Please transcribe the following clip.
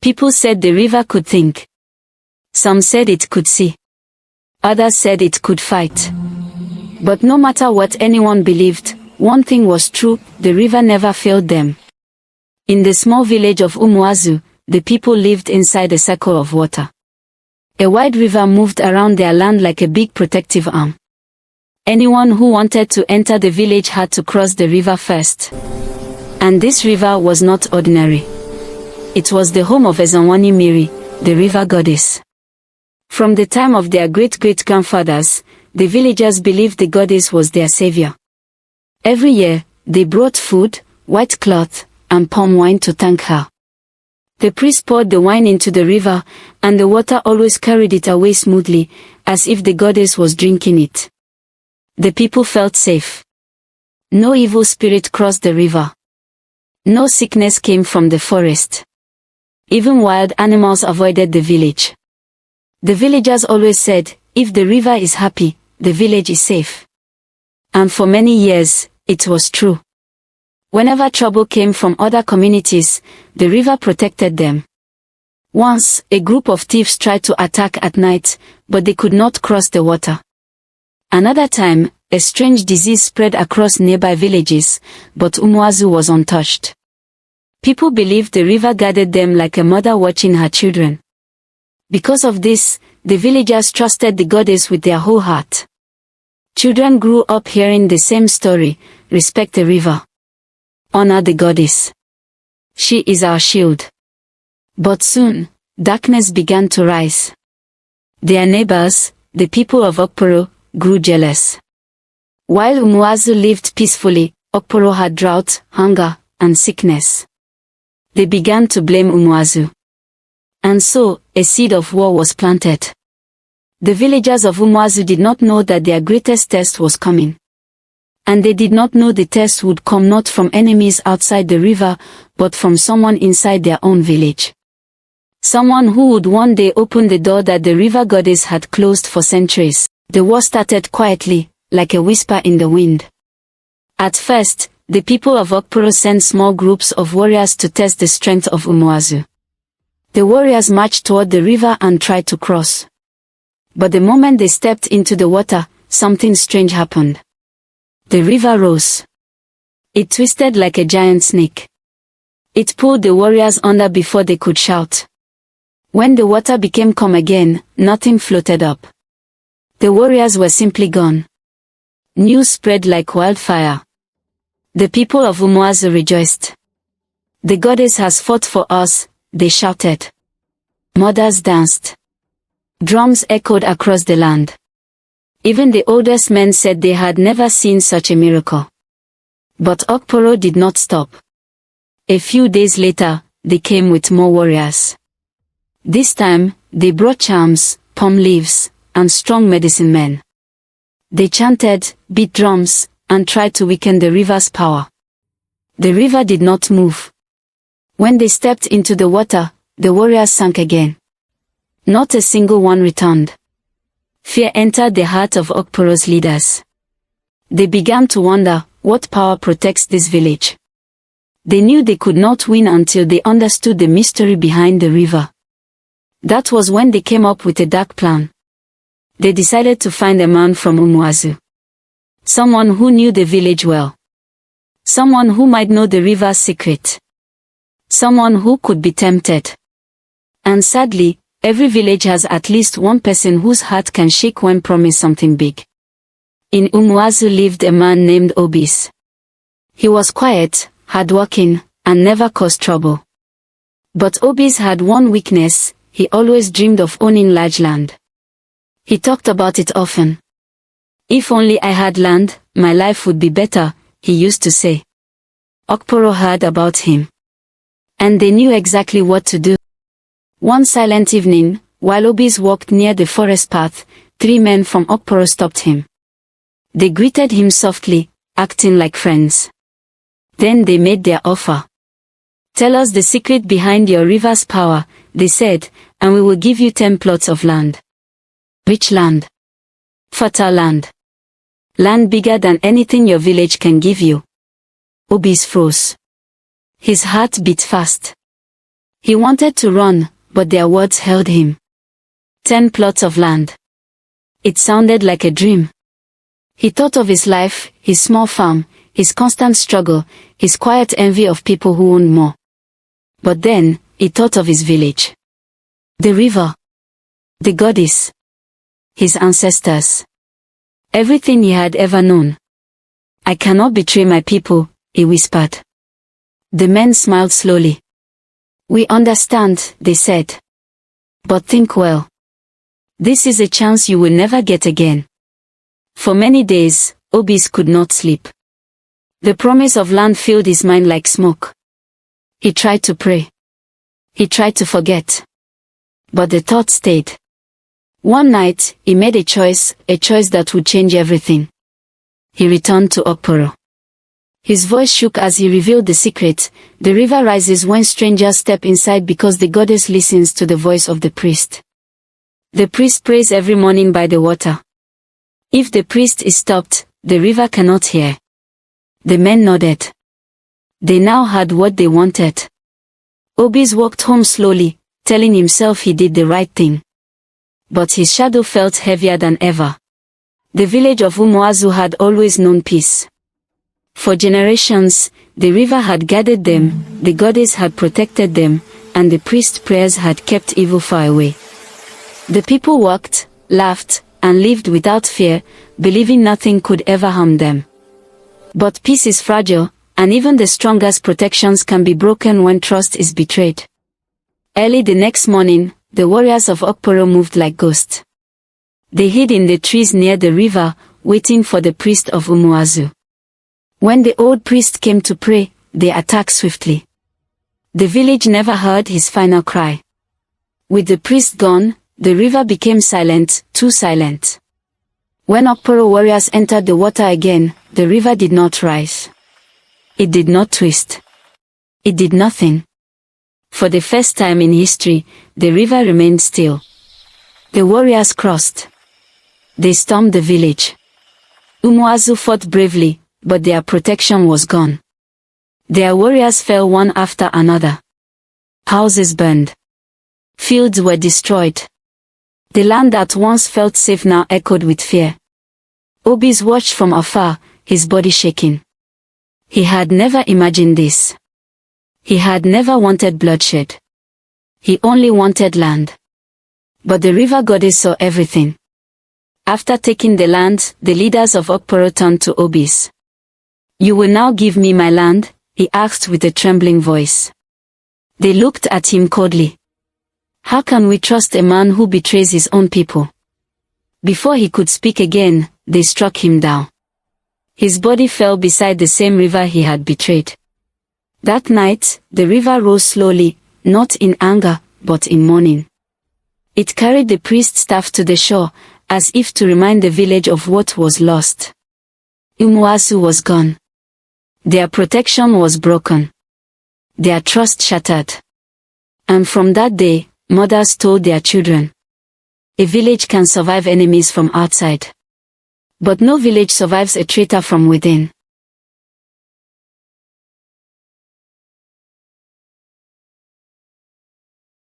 People said the river could think. Some said it could see. Others said it could fight. But no matter what anyone believed, one thing was true: the river never failed them. In the small village of Umuazu, the people lived inside a circle of water. A wide river moved around their land like a big protective arm. Anyone who wanted to enter the village had to cross the river first. And this river was not ordinary. It was the home of Ezenwani Miri, the river goddess. From the time of their great-great-grandfathers, the villagers believed the goddess was their savior. Every year, they brought food, white cloth, and palm wine to thank her. The priest poured the wine into the river, and the water always carried it away smoothly, as if the goddess was drinking it. The people felt safe. No evil spirit crossed the river. No sickness came from the forest. Even wild animals avoided the village. The villagers always said, if the river is happy, the village is safe. And for many years, it was true. Whenever trouble came from other communities, the river protected them. Once, a group of thieves tried to attack at night, but they could not cross the water. Another time, a strange disease spread across nearby villages, but Umuazu was untouched. People believed the river guarded them like a mother watching her children. Because of this, the villagers trusted the goddess with their whole heart. Children grew up hearing the same story: respect the river. Honor the goddess. She is our shield. But soon, darkness began to rise. Their neighbors, the people of Okporo, grew jealous. While Umuazu lived peacefully, Okporo had drought, hunger, and sickness. They began to blame Umuazu. And so, a seed of war was planted. The villagers of Umuazu did not know that their greatest test was coming. And they did not know the test would come not from enemies outside the river, but from someone inside their own village. Someone who would one day open the door that the river goddess had closed for centuries. The war started quietly, like a whisper in the wind. At first, the people of Okporo sent small groups of warriors to test the strength of Umuazu. The warriors marched toward the river and tried to cross. But the moment they stepped into the water, something strange happened. The river rose. It twisted like a giant snake. It pulled the warriors under before they could shout. When the water became calm again, nothing floated up. The warriors were simply gone. News spread like wildfire. The people of Umuazu rejoiced. The goddess has fought for us, they shouted. Mothers danced. Drums echoed across the land. Even the oldest men said they had never seen such a miracle. But Okporo did not stop. A few days later, they came with more warriors. This time, they brought charms, palm leaves, and strong medicine men. They chanted, beat drums, and tried to weaken the river's power. The river did not move. When they stepped into the water, the warriors sank again. Not a single one returned. Fear entered the heart of Okporo's leaders. They began to wonder, what power protects this village? They knew they could not win until they understood the mystery behind the river. That was when they came up with a dark plan. They decided to find a man from Umuazu. Someone who knew the village well. Someone who might know the river's secret. Someone who could be tempted. And sadly, every village has at least one person whose heart can shake when promised something big. In Umuazu lived a man named Obis. He was quiet, hardworking, and never caused trouble. But Obis had one weakness: he always dreamed of owning large land. He talked about it often. If only I had land, my life would be better, he used to say. Okporo heard about him. And they knew exactly what to do. One silent evening, while Obis walked near the forest path, 3 men from Okporo stopped him. They greeted him softly, acting like friends. Then they made their offer. Tell us the secret behind your river's power, they said, and we will give you 10 plots of land. Rich land. Fertile land. Land bigger than anything your village can give you. Obis froze. His heart beat fast. He wanted to run, but their words held him. 10 plots of land. It sounded like a dream. He thought of his life, his small farm, his constant struggle, his quiet envy of people who owned more. But then, he thought of his village. The river. The goddess. His ancestors. Everything he had ever known. I cannot betray my people, he whispered. The men smiled slowly. We understand, they said. But think well. This is a chance you will never get again. For many days, Obis could not sleep. The promise of land filled his mind like smoke. He tried to pray. He tried to forget. But the thought stayed. One night, he made a choice that would change everything. He returned to Okporo. His voice shook as he revealed the secret. The river rises when strangers step inside because the goddess listens to the voice of the priest. The priest prays every morning by the water. If the priest is stopped, the river cannot hear. The men nodded. They now had what they wanted. Obis walked home slowly, telling himself he did the right thing. But his shadow felt heavier than ever. The village of Umuazu had always known peace. For generations, the river had guarded them, the goddess had protected them, and the priest's prayers had kept evil far away. The people worked, laughed, and lived without fear, believing nothing could ever harm them. But peace is fragile, and even the strongest protections can be broken when trust is betrayed. Early the next morning, the warriors of Okporo moved like ghosts. They hid in the trees near the river, waiting for the priest of Umuazu. When the old priest came to pray, they attacked swiftly. The village never heard his final cry. With the priest gone, the river became silent, too silent. When Okporo warriors entered the water again, the river did not rise. It did not twist. It did nothing. For the first time in history, the river remained still. The warriors crossed. They stormed the village. Umuazu fought bravely, but their protection was gone. Their warriors fell one after another. Houses burned. Fields were destroyed. The land that once felt safe now echoed with fear. Obis watched from afar, his body shaking. He had never imagined this. He had never wanted bloodshed. He only wanted land. But the river goddess saw everything. After taking the land, the leaders of Okporo turned to Obis. You will now give me my land? He asked with a trembling voice. They looked at him coldly. How can we trust a man who betrays his own people? Before he could speak again, they struck him down. His body fell beside the same river he had betrayed. That night, the river rose slowly, not in anger, but in mourning. It carried the priest's staff to the shore, as if to remind the village of what was lost. Umuazu was gone. Their protection was broken. Their trust shattered. And from that day, mothers told their children, a village can survive enemies from outside. But no village survives a traitor from within.